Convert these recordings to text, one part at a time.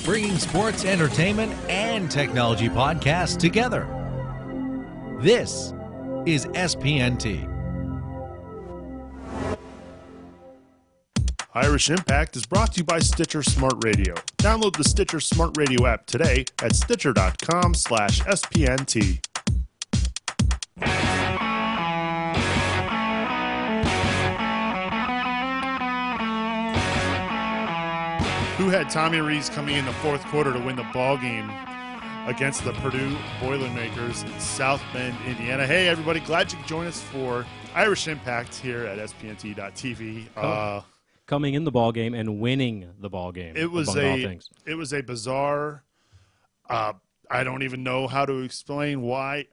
bringing sports, entertainment, and technology podcasts together. This is SPNT. Irish Impact is brought to you by Stitcher Smart Radio. Download the Stitcher Smart Radio app today at stitcher.com/SPNT. Who had Tommy Rees coming in the fourth quarter to win the ball game against the Purdue Boilermakers in South Bend, Indiana? Hey, everybody. Glad you could join us for Irish Impact here at SPNT.TV. Coming in the ball game and winning the ball game. It was a bizarre. I don't even know how to explain why.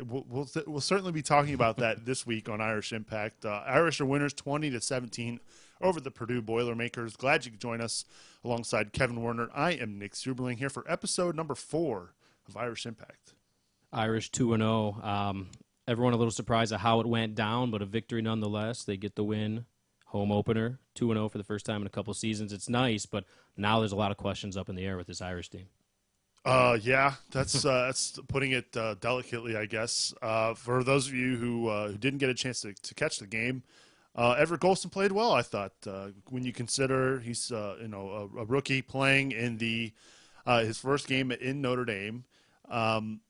We'll certainly be talking about that this week on Irish Impact. Irish are winners 20-17 over the Purdue Boilermakers. Glad you could join us alongside Kevin Werner. I am Nick Suberling here for episode number 4 of Irish Impact. Irish 2-0. Everyone a little surprised at how it went down, but a victory nonetheless. They get the win. Home opener, 2-0 for the first time in a couple seasons. It's nice, but now there's a lot of questions up in the air with this Irish team. Yeah, that's putting it delicately, I guess. For those of you who didn't get a chance to catch the game, Everett Golston played well, I thought. When you consider he's a rookie playing in his first game in Notre Dame, and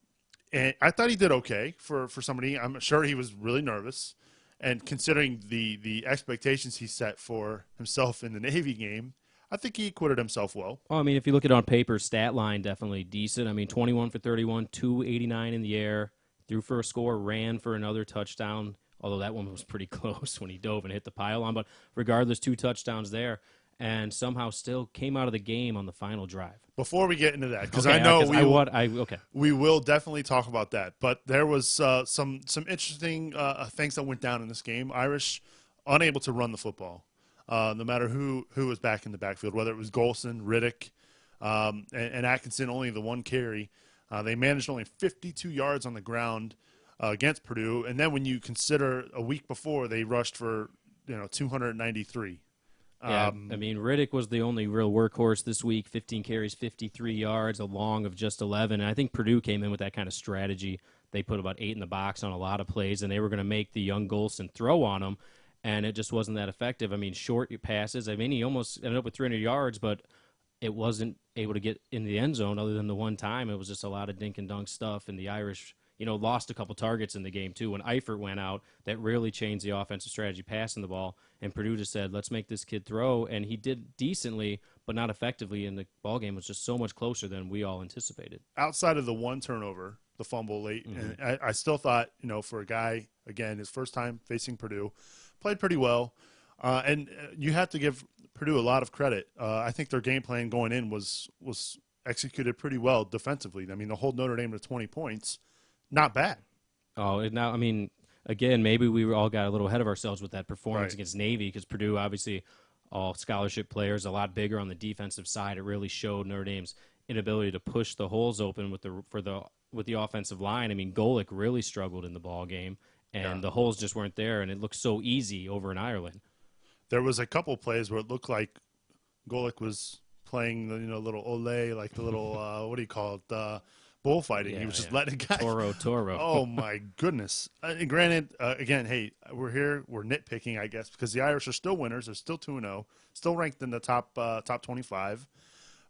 I thought he did okay for somebody. I'm sure he was really nervous. And considering the expectations he set for himself in the Navy game, I think he acquitted himself well. Well, I mean, if you look at it on paper, stat line definitely decent. I mean, 21 for 31, 289 in the air, threw for a score, ran for another touchdown, although that one was pretty close when he dove and hit the pylon. But regardless, 2 touchdowns there, and somehow still came out of the game on the final drive. Before we get into that, because I know we will definitely talk about that. But there was some interesting things that went down in this game. Irish unable to run the football, no matter who was back in the backfield, whether it was Golston, Riddick, and Atkinson, only the one carry. They managed only 52 yards on the ground against Purdue. And then when you consider a week before, they rushed for 293. Yeah, I mean, Riddick was the only real workhorse this week, 15 carries, 53 yards, a long of just 11. And I think Purdue came in with that kind of strategy. They put about 8 in the box on a lot of plays, and they were going to make the young Golston throw on him, and it just wasn't that effective. I mean, short passes. I mean, he almost ended up with 300 yards, but it wasn't able to get in the end zone other than the one time. It was just a lot of dink and dunk stuff, and the Irish lost a couple targets in the game, too. When Eifert went out, that really changed the offensive strategy passing the ball. And Purdue just said, let's make this kid throw. And he did decently, but not effectively. And the ball game was just so much closer than we all anticipated. Outside of the one turnover, the fumble late, and I still thought, for a guy, again, his first time facing Purdue, played pretty well. And you have to give Purdue a lot of credit. I think their game plan going in was executed pretty well defensively. I mean, to hold Notre Dame to 20 points, not bad. Oh, now, I mean, again, maybe we all got a little ahead of ourselves with that performance Right. against Navy, because Purdue, obviously, all scholarship players, a lot bigger on the defensive side. It really showed Notre Dame's inability to push the holes open with the offensive line. I mean, Golick really struggled in the ball game, and the holes just weren't there, and it looked so easy over in Ireland. There was a couple plays where it looked like Golick was playing the little ole, like the little what do you call it? Bullfighting. He was just letting guys. Toro. Oh my goodness. Granted, again, hey, we're here. We're nitpicking, I guess, because the Irish are still winners. They're still 2-0, still ranked in the top 25.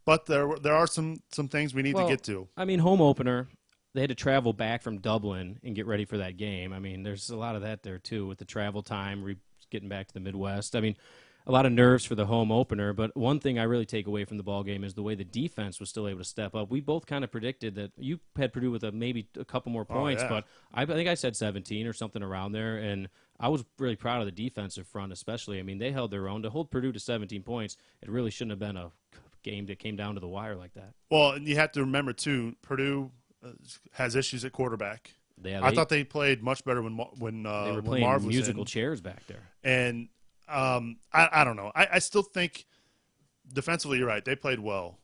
But there are some things we need to get to. I mean, home opener. They had to travel back from Dublin and get ready for that game. I mean, there's a lot of that there too with the travel time, getting back to the Midwest. I mean, a lot of nerves for the home opener, but one thing I really take away from the ball game is the way the defense was still able to step up. We both kind of predicted that you had Purdue with maybe a couple more points, but I think I said 17 or something around there, and I was really proud of the defensive front especially. I mean, they held their own. To hold Purdue to 17 points, it really shouldn't have been a game that came down to the wire like that. Well, and you have to remember, too, Purdue has issues at quarterback. I thought they played much better when they were playing Marv was musical in. chairs back there. And I don't know. I still think defensively, you're right. They played well.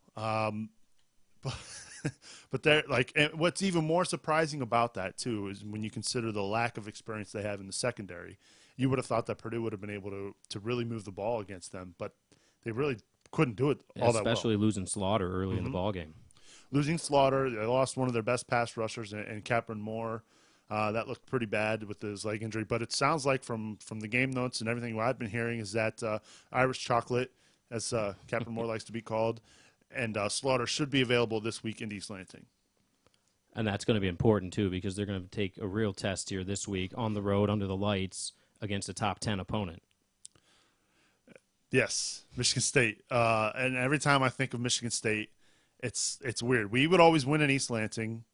But they're and what's even more surprising about that too is when you consider the lack of experience they have in the secondary. You would have thought that Purdue would have been able to really move the ball against them, but they really couldn't do it all that well. Especially losing Slaughter early in the ball game. Losing Slaughter, they lost one of their best pass rushers in Capron Moore. That looked pretty bad with his leg injury. But it sounds like from the game notes and everything what I've been hearing is that Irish Chocolate, as Capron Moore likes to be called, and Slaughter should be available this week in East Lansing. And that's going to be important, too, because they're going to take a real test here this week on the road under the lights against a top 10 opponent. Yes, Michigan State. And every time I think of Michigan State, it's weird. We would always win in East Lansing,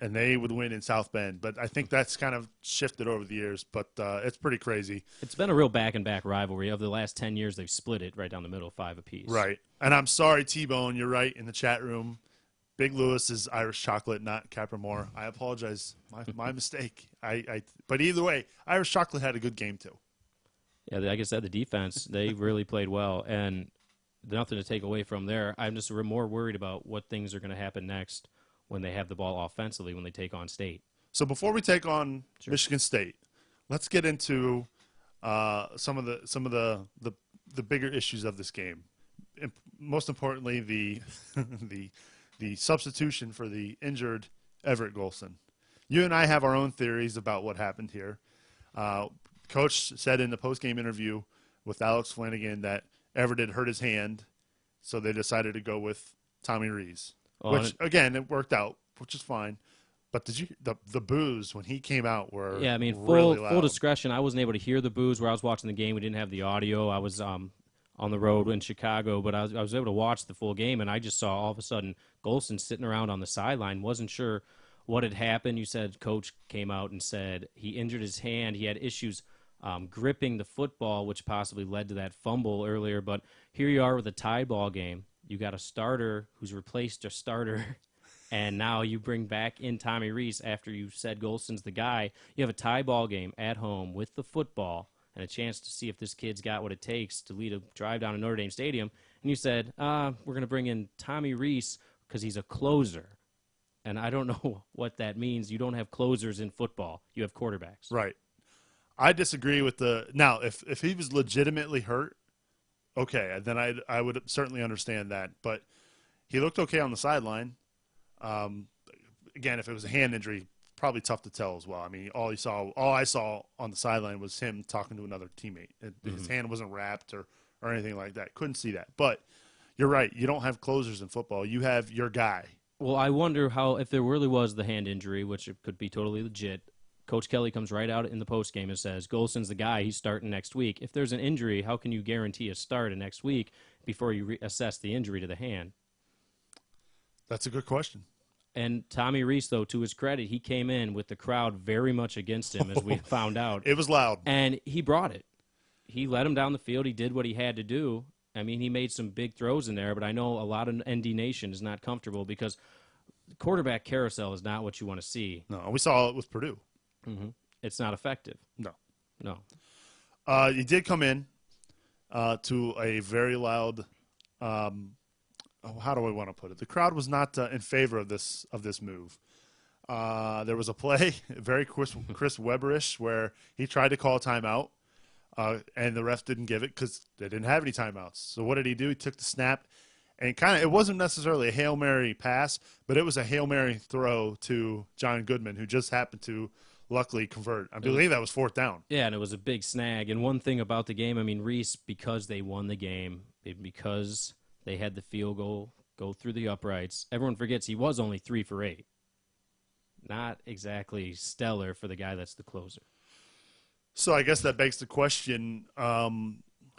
and they would win in South Bend. But I think that's kind of shifted over the years, but it's pretty crazy. It's been a real back-and-back rivalry. Over the last 10 years, they've split it right down the middle, 5 apiece. Right. And I'm sorry, T-Bone, you're right in the chat room. Big Lewis is Irish Chocolate, not Capron Moore. I apologize. My mistake. But either way, Irish Chocolate had a good game, too. Yeah, like I said, the defense, they really played well. And nothing to take away from there. I'm just more worried about what things are going to happen next when they have the ball offensively when they take on State. So before we take on Michigan State, let's get into some of the bigger issues of this game. Most importantly, the the substitution for the injured Everett Golson. You and I have our own theories about what happened here. Coach said in the post-game interview with Alex Flanagan that Everett had hurt his hand, so they decided to go with Tommy Rees, which, again, it worked out, which is fine. But did you the boos when he came out were really loud. Full discretion. I wasn't able to hear the boos where I was watching the game. We didn't have the audio. I was on the road in Chicago, but I was able to watch the full game, and I just saw all of a sudden Golson sitting around on the sideline. Wasn't sure what had happened. You said Coach came out and said he injured his hand. He had issues gripping the football, which possibly led to that fumble earlier. But here you are with a tie ball game. You got a starter who's replaced a starter, and now you bring back in Tommy Rees after you said Golson's the guy. You have a tie ball game at home with the football and a chance to see if this kid's got what it takes to lead a drive down to Notre Dame Stadium. And you said, we're going to bring in Tommy Rees because he's a closer. And I don't know what that means. You don't have closers in football. You have quarterbacks. Right. I disagree with now, if he was legitimately hurt, okay, then I would certainly understand that. But he looked okay on the sideline. Again, if it was a hand injury, probably tough to tell as well. I mean, all I saw on the sideline was him talking to another teammate. His hand wasn't wrapped or anything like that. Couldn't see that. But you're right. You don't have closers in football. You have your guy. Well, I wonder if there really was the hand injury, which it could be totally legit. Coach Kelly comes right out in the postgame and says, Golson's the guy. He's starting next week. If there's an injury, how can you guarantee a start in next week before you assess the injury to the hand? That's a good question. And Tommy Rees, though, to his credit, he came in with the crowd very much against him, as we found out. It was loud. And he brought it. He led him down the field. He did what he had to do. I mean, he made some big throws in there, but I know a lot of ND Nation is not comfortable because quarterback carousel is not what you want to see. No, we saw it with Purdue. Mm-hmm. It's not effective. No. He did come in to a very loud how do I want to put it? The crowd was not in favor of this move. There was a play, very Chris Webberish, where he tried to call a timeout, and the ref didn't give it because they didn't have any timeouts. So what did he do? He took the snap, and it wasn't necessarily a Hail Mary pass, but it was a Hail Mary throw to John Goodman, who just happened to luckily convert. I believe that was fourth down. Yeah, and it was a big snag. And one thing about the game, I mean, Rees, because they won the game, because they had the field goal go through the uprights, everyone forgets he was only 3 for 8. Not exactly stellar for the guy that's the closer. So I guess that begs the question,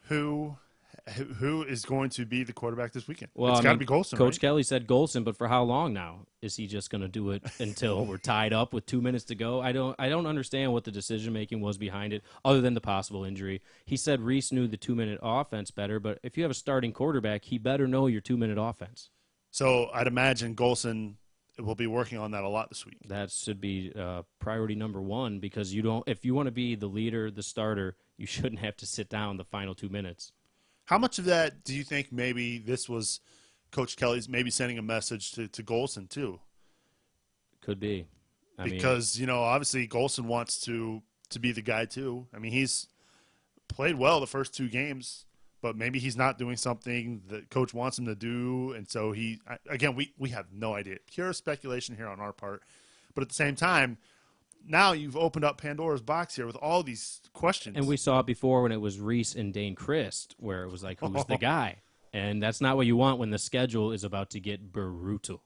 who is going to be the quarterback this weekend? Well, it's got to be Golson, Coach right? Kelly said Golson, but for how long now? Is he just going to do it until we're tied up with 2 minutes to go? I don't understand what the decision-making was behind it, other than the possible injury. He said Rees knew the 2-minute offense better, but if you have a starting quarterback, he better know your 2-minute offense. So I'd imagine Golson will be working on that a lot this week. That should be priority number one, because if you want to be the leader, the starter, you shouldn't have to sit down the final 2 minutes. How much of that do you think maybe this was Coach Kelly's maybe sending a message to Golson too? Could be. Because, obviously Golson wants to be the guy too. I mean, he's played well the first 2 games, but maybe he's not doing something that coach wants him to do. And so we have no idea. Pure speculation here on our part. But at the same time, now you've opened up Pandora's box here with all these questions. And we saw it before when it was Rees and Dane Christ, where it was like, who's the guy? And that's not what you want when the schedule is about to get brutal.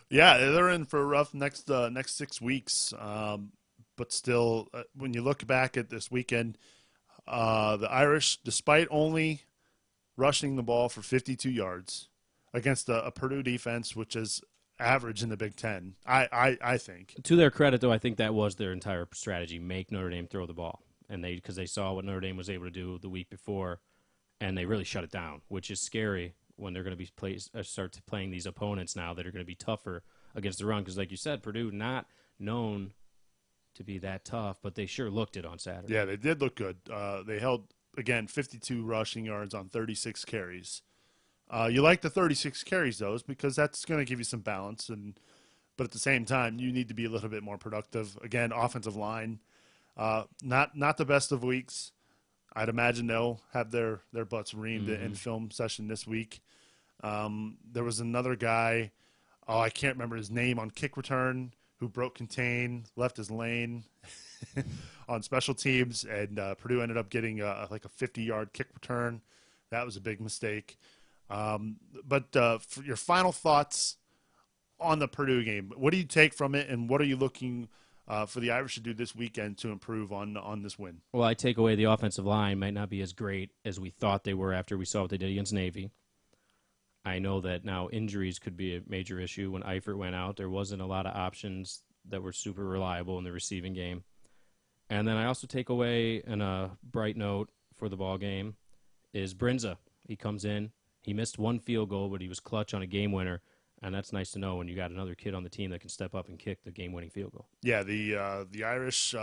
Yeah, they're in for a rough next 6 weeks. But still, when you look back at this weekend, the Irish, despite only rushing the ball for 52 yards against a Purdue defense, which is average in the Big Ten, I think. To their credit, though, I think that was their entire strategy: make Notre Dame throw the ball, and because they saw what Notre Dame was able to do the week before, and they really shut it down, which is scary when they're going to be start playing these opponents now that are going to be tougher against the run. Because, like you said, Purdue not known to be that tough, but they sure looked it on Saturday. Yeah, they did look good. They held, again, 52 rushing yards on 36 carries. You like the 36 carries, though, because that's going to give you some balance. But at the same time, you need to be a little bit more productive. Again, offensive line, not the best of weeks. I'd imagine they'll have their butts reamed in film session this week. There was another guy, I can't remember his name, on kick return, who broke contain, left his lane on special teams, and Purdue ended up getting like a 50-yard kick return. That was a big mistake. But for your final thoughts on the Purdue game, what do you take from it, and what are you looking for the Irish to do this weekend to improve on this win? Well, I take away the offensive line might not be as great as we thought they were after we saw what they did against Navy. I know that now injuries could be a major issue. When Eifert went out, there wasn't a lot of options that were super reliable in the receiving game. And then I also take away, in a bright note for the ball game, is Brinza. He comes in. He missed one field goal, but he was clutch on a game winner. And that's nice to know when you got another kid on the team that can step up and kick the game-winning field goal. Yeah, the Irish,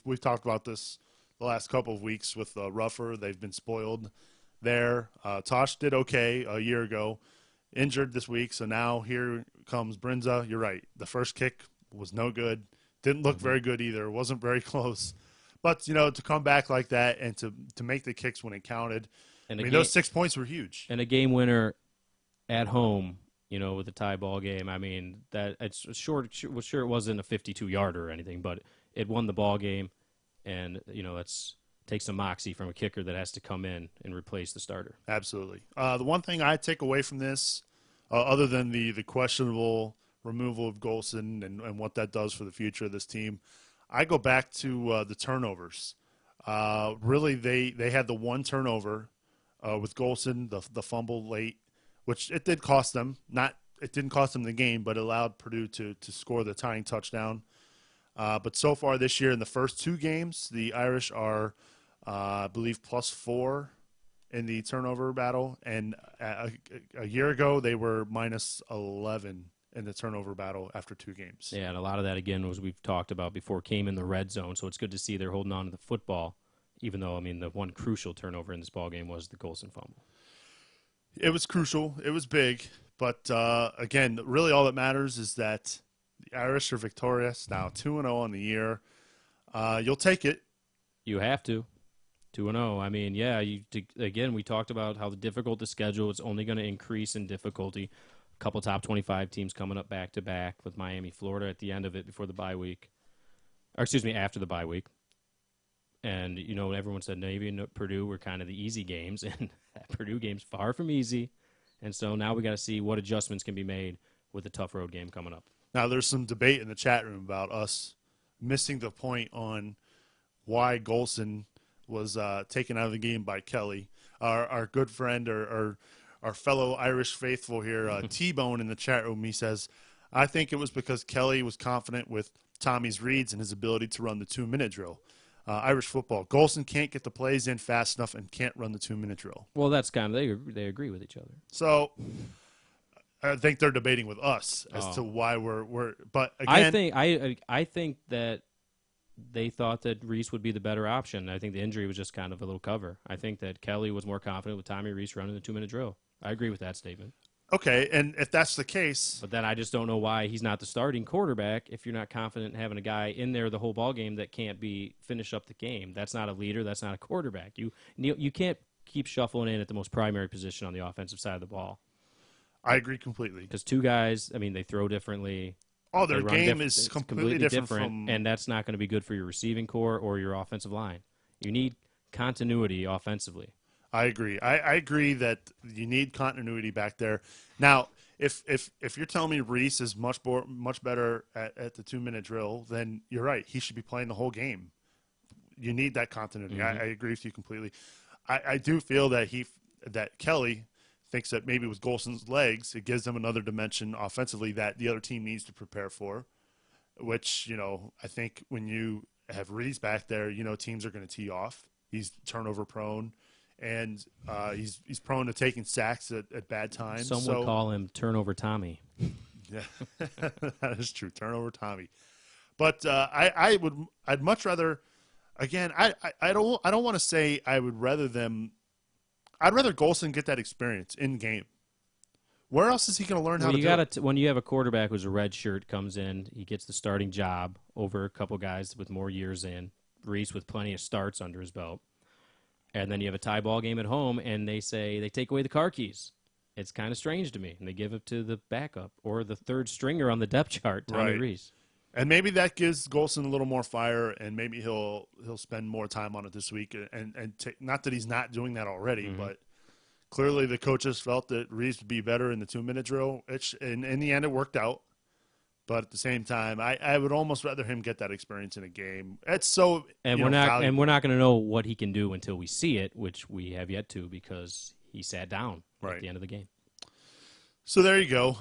we've talked about this the last couple of weeks with Ruffer. They've been spoiled there. Tosh did okay a year ago, injured this week, so now here comes Brinza. You're right. The first kick was no good. Didn't look very good either. Wasn't very close. But, to come back like that and to make the kicks when it counted, and those 6 points were huge. And a game winner at home, with a tie ball game. I mean, that it's sure it wasn't a 52-yarder or anything, but it won the ball game, and that's takes some moxie from a kicker that has to come in and replace the starter. Absolutely. The one thing I take away from this, other than the questionable removal of Golson and what that does for the future of this team, I go back to the turnovers. Really, they had the one turnover with Golson, the fumble late, which it did cost them. It didn't cost them the game, but it allowed Purdue to score the tying touchdown. But so far this year, in the first two games, the Irish are, I believe, +4 in the turnover battle. And a year ago, they were -11 in the turnover battle after 2 games. Yeah, and a lot of that, again, was we've talked about before, came in the red zone. So it's good to see they're holding on to the football, even though, the one crucial turnover in this ballgame was the Golson fumble. It was crucial. It was big. But, again, really all that matters is that the Irish are victorious, now 2-0 on the year. You'll take it. You have to. 2-0. Again, we talked about how difficult the schedule is, only going to increase in difficulty. A couple top 25 teams coming up back-to-back with Miami, Florida at the end of it before the bye week. After the bye week. And, everyone said Navy and Purdue were kind of the easy games, and that Purdue game's far from easy. And so now we got to see what adjustments can be made with a tough road game coming up. Now, there's some debate in the chat room about us missing the point on why Golson was taken out of the game by Kelly. Our good friend, or our fellow Irish faithful here, T-Bone in the chat room, he says, I think it was because Kelly was confident with Tommy's reads and his ability to run the 2-minute drill. Irish football. Golson can't get the plays in fast enough and can't run the 2-minute drill. Well, that's kind of they agree with each other. So I think they're debating with us as to why we're. But again, I think that they thought that Rees would be the better option. I think the injury was just kind of a little cover. I think that Kelly was more confident with Tommy Rees running the 2-minute drill. I agree with that statement. Okay, and if that's the case, but then I just don't know why he's not the starting quarterback if you're not confident in having a guy in there the whole ball game that can't finish up the game. That's not a leader. That's not a quarterback. You can't keep shuffling in at the most primary position on the offensive side of the ball. I agree completely. Because two guys, I mean, they throw differently. Oh, their They run game is it's completely different from. and that's not going to be good for your receiving core or your offensive line. You need continuity offensively. I agree. I agree that you need continuity back there. Now, if you're telling me Rees is much better at the 2-minute drill, then you're right. He should be playing the whole game. You need that continuity. Mm-hmm. I agree with you completely. I do feel that that Kelly thinks that maybe with Golson's legs, it gives them another dimension offensively that the other team needs to prepare for, which, I think when you have Rees back there, teams are going to tee off. He's turnover prone, and he's prone to taking sacks at bad times. Some would call him Turnover Tommy. Yeah, that is true. Turnover Tommy. But I'd much rather, again, I don't want to say I'd rather Golson get that experience in game. Where else is he going to learn how to do it? When you have a quarterback who's a red shirt comes in, he gets the starting job over a couple guys with more years in. Rees with plenty of starts under his belt. And then you have a tie ball game at home, and they take away the car keys. It's kind of strange to me. And they give it to the backup or the third stringer on the depth chart, Tommy Rees. And maybe that gives Golson a little more fire, and maybe he'll spend more time on it this week. And not that he's not doing that already, but clearly the coaches felt that Rees would be better in the 2-minute drill. And in the end, it worked out. But at the same time, I would almost rather him get that experience in a game. It's so we're not going to know what he can do until we see it, which we have yet to because he sat down at the end of the game. So there you go.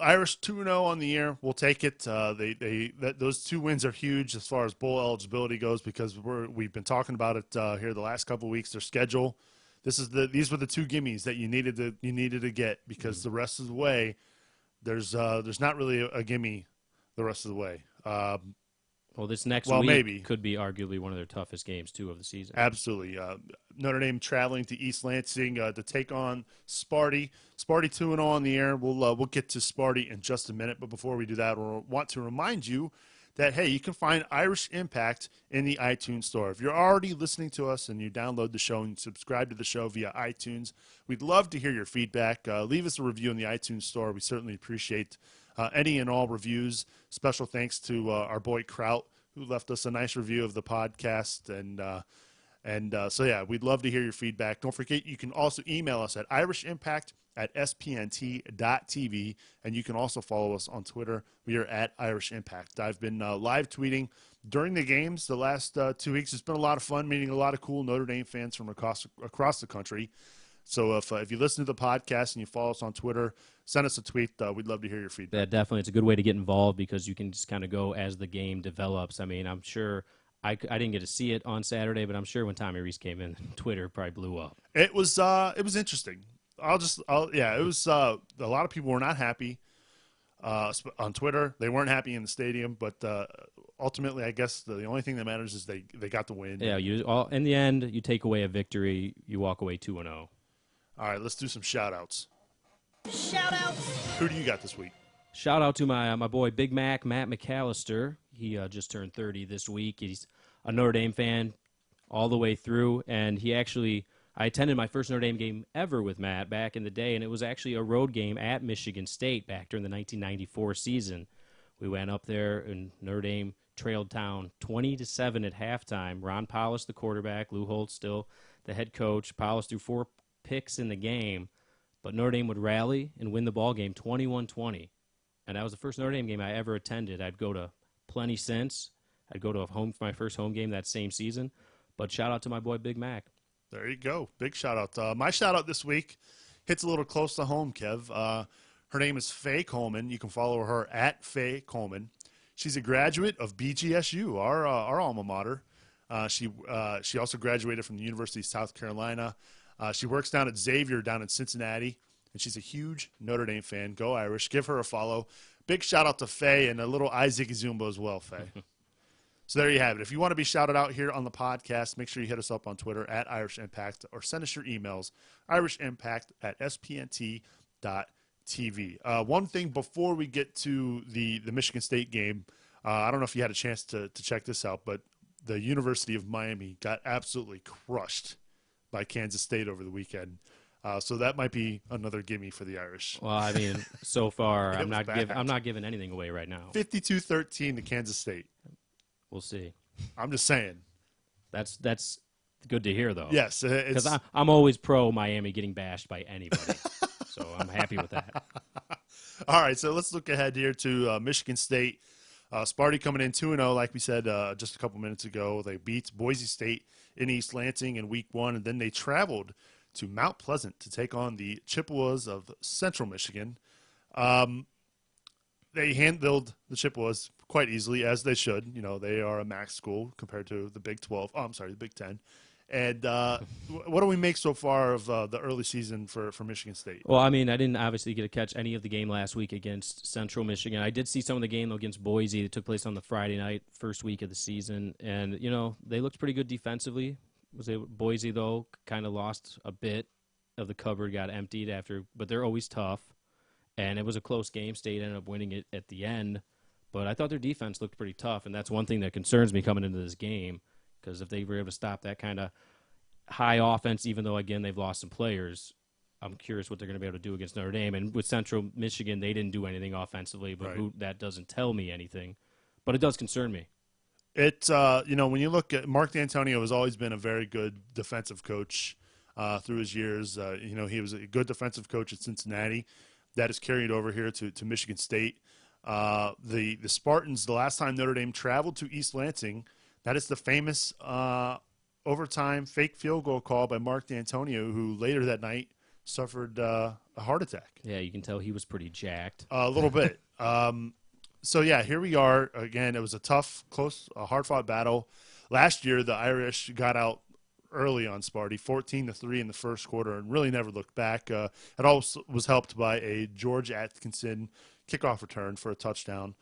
Irish 2-0 on the year. We'll take it. Those 2 wins are huge as far as bowl eligibility goes because we've been talking about it here the last couple of weeks. Their schedule. These were the 2 gimmies that you needed to get because the rest of the way, there's not really a gimme the rest of the way. Well, this next week maybe could be arguably one of their toughest games, too, of the season. Absolutely. Notre Dame traveling to East Lansing to take on Sparty. Sparty 2-0 on the air. We'll get to Sparty in just a minute, but before we do that, we'll want to remind you that, hey, you can find Irish Impact in the iTunes store. If you're already listening to us and you download the show and subscribe to the show via iTunes, we'd love to hear your feedback. Leave us a review in the iTunes store. We certainly appreciate any and all reviews. Special thanks to our boy Kraut, who left us a nice review of the podcast. So, yeah, we'd love to hear your feedback. Don't forget, you can also email us at irishimpact@spnt.tv, and you can also follow us on Twitter. We are at Irish Impact. I've been live tweeting during the games the last 2 weeks. It's been a lot of fun meeting a lot of cool Notre Dame fans from across the country. So if you listen to the podcast and you follow us on Twitter, send us a tweet. We'd love to hear your feedback. Yeah, definitely. It's a good way to get involved because you can just kind of go as the game develops. I mean, I'm sure I didn't get to see it on Saturday, but I'm sure when Tommy Rees came in, Twitter probably blew up. It was interesting. It was a lot of people were not happy on Twitter. They weren't happy in the stadium, but ultimately, I guess the only thing that matters is they got the win. Yeah, in the end, you take away a victory, you walk away 2-0. All right, let's do some shout-outs. Shout-outs! Who do you got this week? Shout out to my boy Big Mac, Matt McAllister. He just turned 30 this week. He's a Notre Dame fan all the way through, and I attended my first Notre Dame game ever with Matt back in the day, and it was actually a road game at Michigan State back during the 1994 season. We went up there, and Notre Dame trailed town 20-7 at halftime. Ron Powlus, the quarterback, Lou Holtz still the head coach. Powlus threw 4 picks in the game, but Notre Dame would rally and win the ball game 21-20. And that was the first Notre Dame game I ever attended. I'd go to plenty since. I'd go to my first home game that same season. But shout out to my boy Big Mac. There you go. Big shout out. My shout out this week hits a little close to home, Kev. Her name is Faye Coleman. You can follow her at Faye Coleman. She's a graduate of BGSU, our alma mater. She also graduated from the University of South Carolina. She works down at Xavier down in Cincinnati, and she's a huge Notre Dame fan. Go Irish. Give her a follow. Big shout-out to Faye and a little Isaac Zumba as well, Faye. So there you have it. If you want to be shouted out here on the podcast, make sure you hit us up on Twitter at Irish Impact or send us your emails, irishimpact@spnt.tv. One thing before we get to the Michigan State game, I don't know if you had a chance to check this out, but the University of Miami got absolutely crushed by Kansas State over the weekend. So that might be another gimme for the Irish. Well, I mean, so far It I'm was bad. not giving anything away right now. 52-13 to Kansas State. We'll see. I'm just saying. That's good to hear, though. Yes, Because I'm always pro Miami getting bashed by anybody, so I'm happy with that. All right, so let's look ahead here to Michigan State. Sparty coming in 2-0, like we said just a couple minutes ago. They beat Boise State in East Lansing in Week 1, and then they traveled to Mount Pleasant to take on the Chippewas of Central Michigan. They handled the Chippewas quite easily, as they should. You know, they are a MAC school compared to the Big 12. Oh, I'm sorry, the Big 10. And what do we make so far of the early season for Michigan State? Well, I mean, I didn't obviously get to catch any of the game last week against Central Michigan. I did see some of the game, though, against Boise. It took place on the Friday night, first week of the season. And, you know, they looked pretty good defensively. Boise, though, kind of lost a bit of the cupboard, got emptied after, but they're always tough. And it was a close game. State ended up winning it at the end. But I thought their defense looked pretty tough, and that's one thing that concerns me coming into this game, because if they were able to stop that kind of high offense, even though, again, they've lost some players, I'm curious what they're going to be able to do against Notre Dame. And with Central Michigan, they didn't do anything offensively, but Right. that doesn't tell me anything. But it does concern me. It's when you look at Mark D'Antonio has always been a very good defensive coach through his years. He was a good defensive coach at Cincinnati. That is carried over here to Michigan State. The Spartans, the last time Notre Dame traveled to East Lansing, that is the famous overtime fake field goal call by Mark D'Antonio, who later that night suffered a heart attack. Yeah, you can tell he was pretty jacked. A little bit. So, yeah, here we are. Again, it was a tough, close, hard-fought battle. Last year, the Irish got out early on Sparty, 14-3 in the first quarter, and really never looked back. It also was helped by a George Atkinson kickoff return for a touchdown.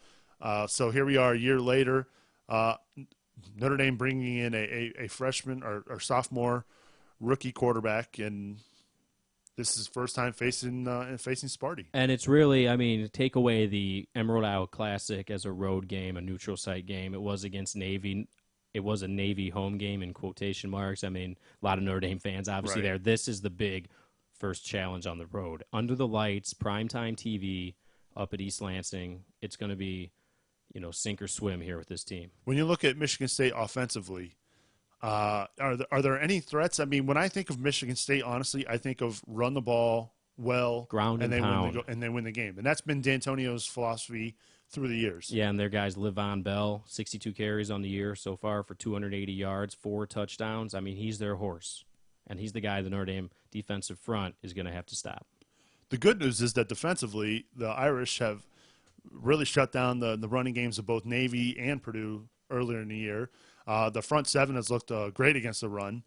So here we are a year later. Notre Dame bringing in a freshman or sophomore rookie quarterback, and this is his first time facing Sparty. And it's really, I mean, take away the Emerald Isle Classic as a road game, a neutral site game. It was against Navy. It was a Navy home game in quotation marks. I mean, a lot of Notre Dame fans obviously Right. there. This is the big first challenge on the road. Under the lights, primetime TV up at East Lansing. It's going to be, sink or swim here with this team. When you look at Michigan State offensively, are there any threats? I mean, when I think of Michigan State, honestly, I think of run the ball well, Ground and they pound. win the game, and that's been D'Antonio's philosophy through the years. Yeah, and their guys, Livon Bell, 62 carries on the year so far for 280 yards, 4 touchdowns. I mean, he's their horse, and he's the guy the Notre Dame defensive front is going to have to stop. The good news is that defensively, the Irish have really shut down the running games of both Navy and Purdue earlier in the year. The front seven has looked great against the run.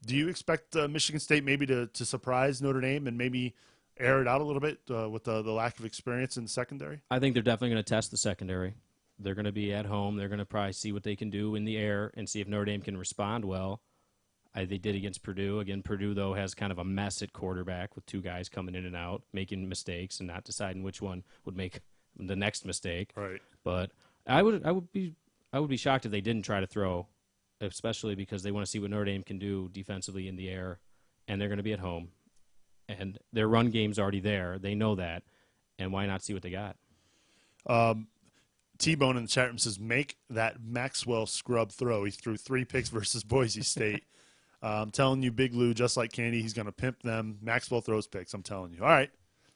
Do you expect Michigan State maybe to surprise Notre Dame and maybe air it out a little bit with the lack of experience in the secondary? I think they're definitely going to test the secondary. They're going to be at home. They're going to probably see what they can do in the air and see if Notre Dame can respond well. They did against Purdue. Again, Purdue, though, has kind of a mess at quarterback with 2 guys coming in and out, making mistakes and not deciding which one would make the next mistake. Right. But I would be shocked if they didn't try to throw, especially because they want to see what Notre Dame can do defensively in the air, and they're going to be at home. And their run game's already there. They know that. And why not see what they got? T-Bone in the chat room says, make that Maxwell scrub throw. He threw 3 picks versus Boise State. I'm telling you, Big Lou, just like Candy, he's going to pimp them. Maxwell throws picks, I'm telling you. All right.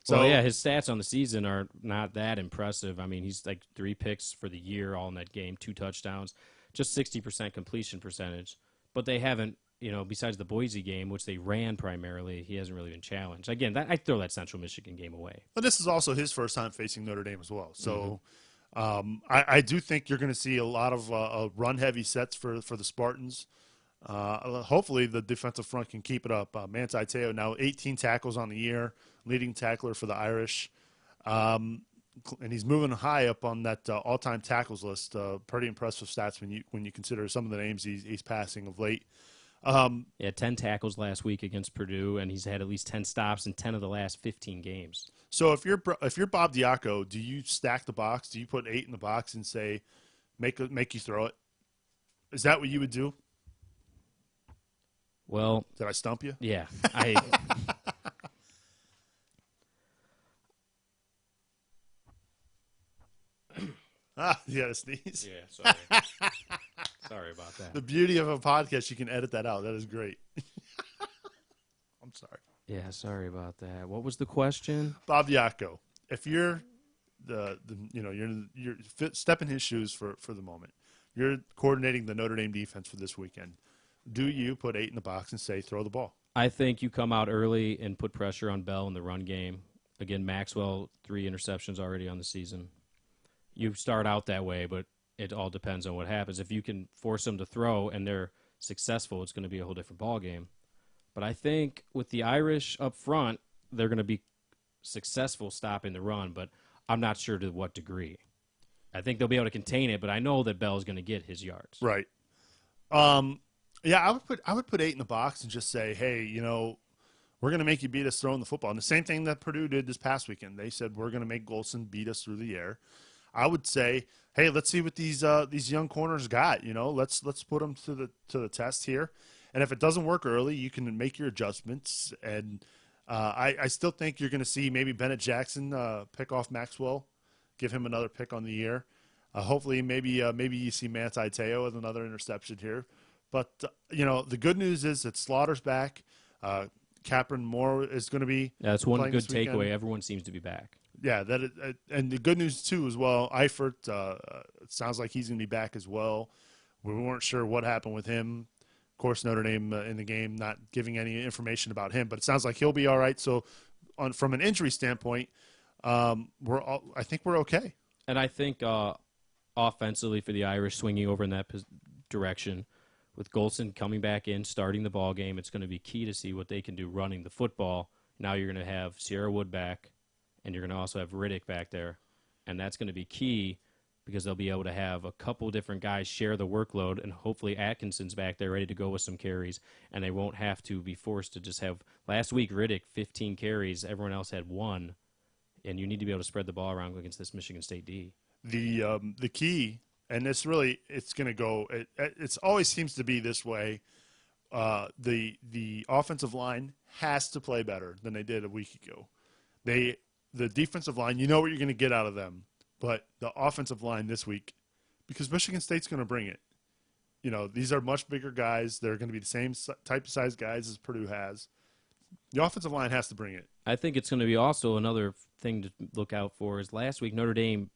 So, yeah, his stats on the season are not that impressive. I mean, he's like 3 picks for the year, all in that game, 2 touchdowns, just 60% completion percentage. But they haven't, besides the Boise game, which they ran primarily, he hasn't really been challenged. Again, I'd throw that Central Michigan game away. But this is also his first time facing Notre Dame as well. So I do think you're going to see a lot of run-heavy sets for the Spartans. Hopefully the defensive front can keep it up. Manti Te'o now 18 tackles on the year, leading tackler for the Irish. And he's moving high up on that all-time tackles list. Pretty impressive stats when you consider some of the names he's passing of late. 10 tackles last week against Purdue, and he's had at least 10 stops in 10 of the last 15 games. So if you're Bob Diaco, do you stack the box? Do you put 8 in the box and say make you throw it? Is that what you would do? Well, Did I stump you? yeah. You got to sneeze. Yeah, sorry. Sorry about that. The beauty of a podcast, you can edit that out. That is great. I'm sorry. Yeah, sorry about that. What was the question? Bob Yako, if you're step in his shoes for the moment. You're coordinating the Notre Dame defense for this weekend. Do you put 8 in the box and say throw the ball? I think you come out early and put pressure on Bell in the run game. Again, Maxwell, 3 interceptions already on the season. You start out that way, but it all depends on what happens. If you can force them to throw and they're successful, it's going to be a whole different ball game. But I think with the Irish up front, they're going to be successful stopping the run, but I'm not sure to what degree. I think they'll be able to contain it, but I know that Bell's going to get his yards. Right. Yeah, I would put 8 in the box and just say, hey, we're going to make you beat us throwing the football. And the same thing that Purdue did this past weekend. They said we're going to make Golson beat us through the air. I would say, hey, let's see what these young corners got. Let's put them to the test here. And if it doesn't work early, you can make your adjustments. And I still think you're going to see maybe Bennett Jackson pick off Maxwell, give him another pick on the year. Hopefully, maybe you see Manti Te'o with another interception here. But the good news is that Slaughter's back. Capron Moore is going to be. Yeah, that's one good takeaway. takeaway. Everyone seems to be back. Yeah, and the good news too as well. Eifert, it sounds like he's going to be back as well. We weren't sure what happened with him. Of course, Notre Dame in the game not giving any information about him, but it sounds like he'll be all right. So, from an injury standpoint, I think we're okay. And I think offensively for the Irish swinging over in that direction, with Golson coming back in, starting the ball game, it's going to be key to see what they can do running the football. Now you're going to have Sierra Wood back, and you're going to also have Riddick back there, and that's going to be key because they'll be able to have a couple different guys share the workload, and hopefully Atkinson's back there ready to go with some carries, and they won't have to be forced to just have – last week, Riddick, 15 carries. Everyone else had 1, and you need to be able to spread the ball around against this Michigan State D. The key, and it's going to go – it always seems to be this way. The offensive line has to play better than they did a week ago. The defensive line, you know what you're going to get out of them. But the offensive line this week, because Michigan State's going to bring it. These are much bigger guys. They're going to be the same type of size guys as Purdue has. The offensive line has to bring it. I think it's going to be also another thing to look out for is last week Notre Dame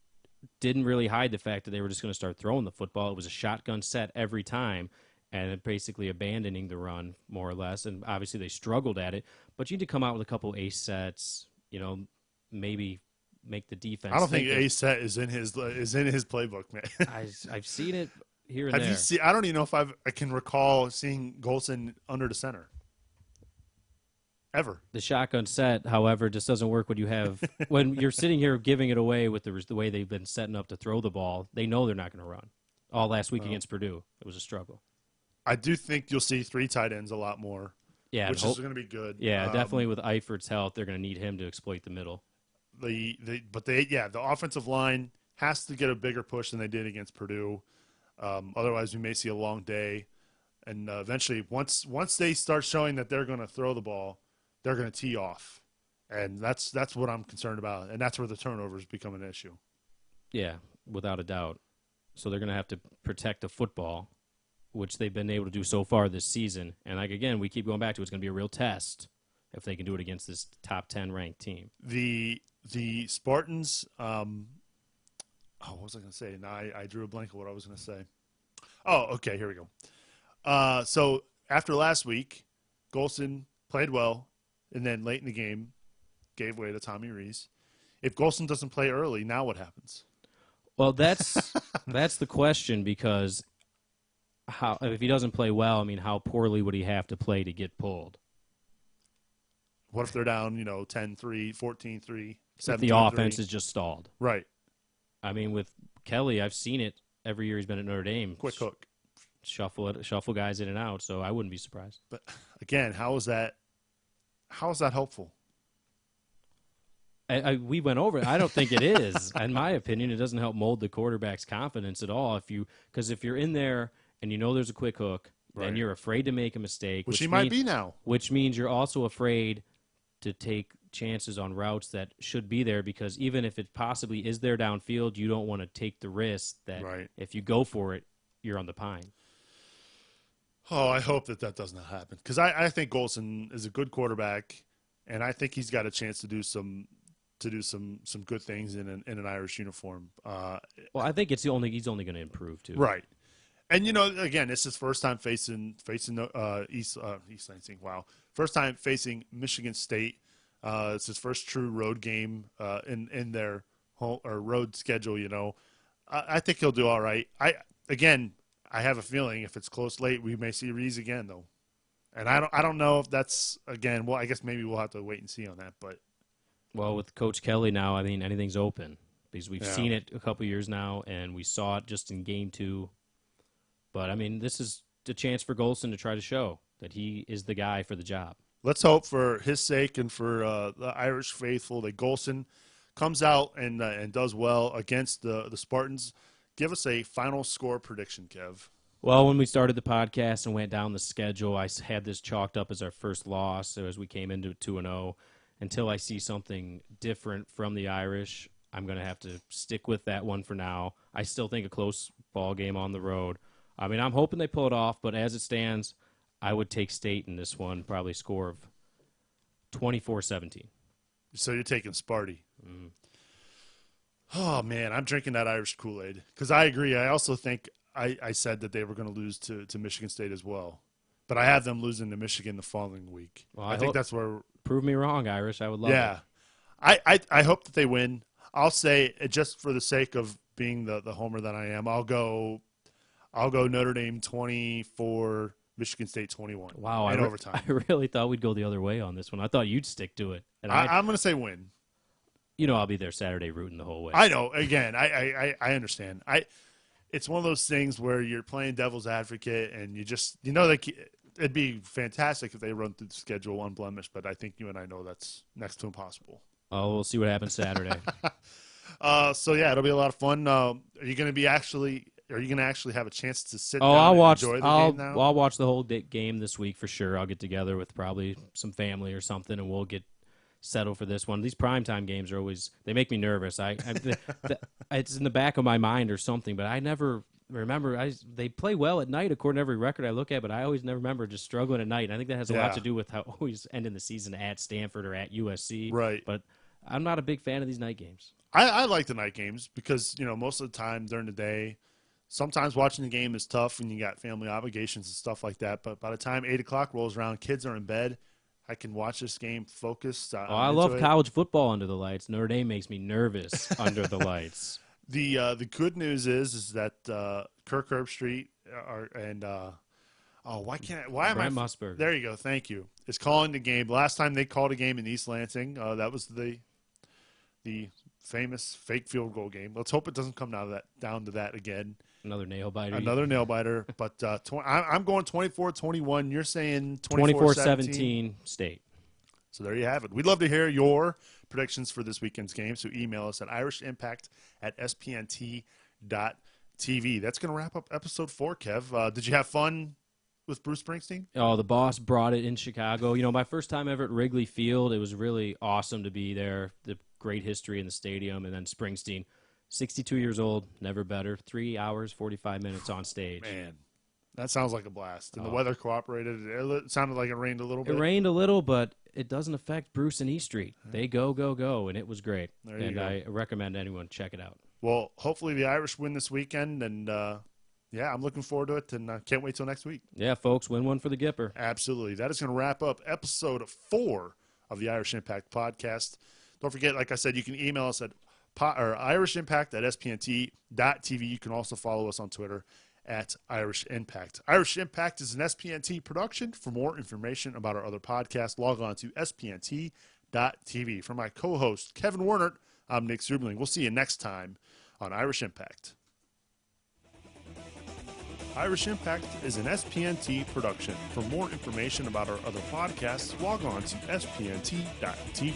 didn't really hide the fact that they were just going to start throwing the football. It was a shotgun set every time and basically abandoning the run more or less. And obviously they struggled at it. But you need to come out with a couple ace sets, maybe – make the defense. I don't think a set is in his playbook, man. I've seen it here and there. I don't even know if I can recall seeing Golson under the center ever. The shotgun set, however, just doesn't work when you have when you're sitting here giving it away with the way they've been setting up to throw the ball. They know they're not going to run. All last week against Purdue, it was a struggle. I do think you'll see 3 tight ends a lot more. Yeah, which is going to be good. Yeah, definitely with Eifert's help, they're going to need him to exploit the middle. The offensive line has to get a bigger push than they did against Purdue. Otherwise, we may see a long day. And eventually, once they start showing that they're going to throw the ball, they're going to tee off. And that's what I'm concerned about. And that's where the turnovers become an issue. Yeah, without a doubt. So they're going to have to protect the football, which they've been able to do so far this season. And again, we keep going back to it's going to be a real test if they can do it against this top 10 ranked team. The Spartans, what was I going to say? Now I drew a blank of what I was going to say. Oh, okay, here we go. So after last week, Golson played well, and then late in the game gave way to Tommy Rees. If Golson doesn't play early, now what happens? Well, that's the question because if he doesn't play well, how poorly would he have to play to get pulled? What if they're down, 10-3, 14-3, 17-3? The offense is just stalled. Right. With Kelly, I've seen it every year he's been at Notre Dame. Quick hook. Shuffle guys in and out, so I wouldn't be surprised. But, again, how is that helpful? We went over it. I don't think it is. In my opinion, it doesn't help mold the quarterback's confidence at all. Because if you're in there and there's a quick hook, Right. then you're afraid to make a mistake. Which he might be now. Which means you're also afraid to take chances on routes that should be there, because even if it possibly is there downfield, you don't want to take the risk that if you go for it, you're on the pine. Oh, I hope that does not happen, because I think Golson is a good quarterback, and I think he's got a chance to do some good things in an Irish uniform. Well, I think he's only going to improve too. Right. And, again, it's his first time facing East Lansing. Wow. First time facing Michigan State. It's his first true road game in their home or road schedule, I think he'll do all right. I have a feeling if it's close late, we may see Rees again, though. And I don't know if that's, again, well, I guess maybe we'll have to wait and see on that. But well, with Coach Kelly now, I mean, anything's open, because we've seen it a couple years now, and we saw it just in game 2. But, I mean, this is the chance for Golson to try to show that he is the guy for the job. Let's hope for his sake and for the Irish faithful that Golson comes out and does well against the Spartans. Give us a final score prediction, Kev. Well, when we started the podcast and went down the schedule, I had this chalked up as our first loss. So as we came into 2-0, until I see something different from the Irish, I'm going to have to stick with that one for now. I still think a close ball game on the road. I mean, I'm hoping they pull it off, but as it stands, I would take State in this one, probably score of 24-17. So you're taking Sparty. Mm. Oh, man, I'm drinking that Irish Kool-Aid because I agree. I also think I said that they were going to lose to Michigan State as well. But I have them losing to Michigan the following week. Well, I think that's where – prove me wrong, Irish. I would love it. I hope that they win. I'll say, just for the sake of being the homer that I am, I'll go Notre Dame 24, Michigan State 21. Wow, in overtime. I really thought we'd go the other way on this one. I thought you'd stick to it. And I'm going to say win. I'll be there Saturday rooting the whole way. I know. Again, I understand. It's one of those things where you're playing devil's advocate, and you just it'd be fantastic if they run through the schedule unblemished, but I think you and I know that's next to impossible. Oh, we'll see what happens Saturday. So yeah, it'll be a lot of fun. Are you going to actually have a chance to sit down enjoy the game now? I'll watch the whole game this week for sure. I'll get together with probably some family or something, and we'll get settled for this one. These primetime games are always – they make me nervous. It's in the back of my mind or something, but I never remember. They play well at night according to every record I look at, but I always never remember just struggling at night. And I think that has a lot to do with how always ending the season at Stanford or at USC. Right. But I'm not a big fan of these night games. I like the night games because, most of the time during the day, sometimes watching the game is tough when you got family obligations and stuff like that. But by the time 8 o'clock rolls around, kids are in bed. I can watch this game focused. I love college football under the lights. Notre Dame makes me nervous under the lights. The good news is that Kirk Herbstreit Brent Musburger. There you go. Thank you. Is calling the game. Last time they called a game in East Lansing, that was the famous fake field goal game. Let's hope it doesn't come down to that again. Another nail biter. But I'm going 24-21. You're saying 24-17 State. So there you have it. We'd love to hear your predictions for this weekend's game. So email us at irishimpact@spnt.tv. That's going to wrap up episode 4, Kev. Did you have fun with Bruce Springsteen? Oh, the boss brought it in Chicago. My first time ever at Wrigley Field, it was really awesome to be there. The great history in the stadium, and then Springsteen. 62 years old, never better. 3 hours, 45 minutes on stage. Man, that sounds like a blast. And the weather cooperated. It sounded like it rained a little bit. It rained a little, but it doesn't affect Bruce and E Street. They go, and it was great. And I recommend anyone check it out. Well, hopefully the Irish win this weekend, and I'm looking forward to it, and can't wait till next week. Yeah, folks, win one for the Gipper. Absolutely. That is going to wrap up episode 4 of the Irish Impact podcast. Don't forget, like I said, you can email us at irishimpact@spnt.tv. You can also follow us on Twitter at Irish Impact. Irish Impact is an SPNT production. For more information about our other podcasts, log on to spnt.tv. For my co-host, Kevin Wernert, I'm Nick Zubling. We'll see you next time on Irish Impact. Irish Impact is an SPNT production. For more information about our other podcasts, log on to spnt.tv.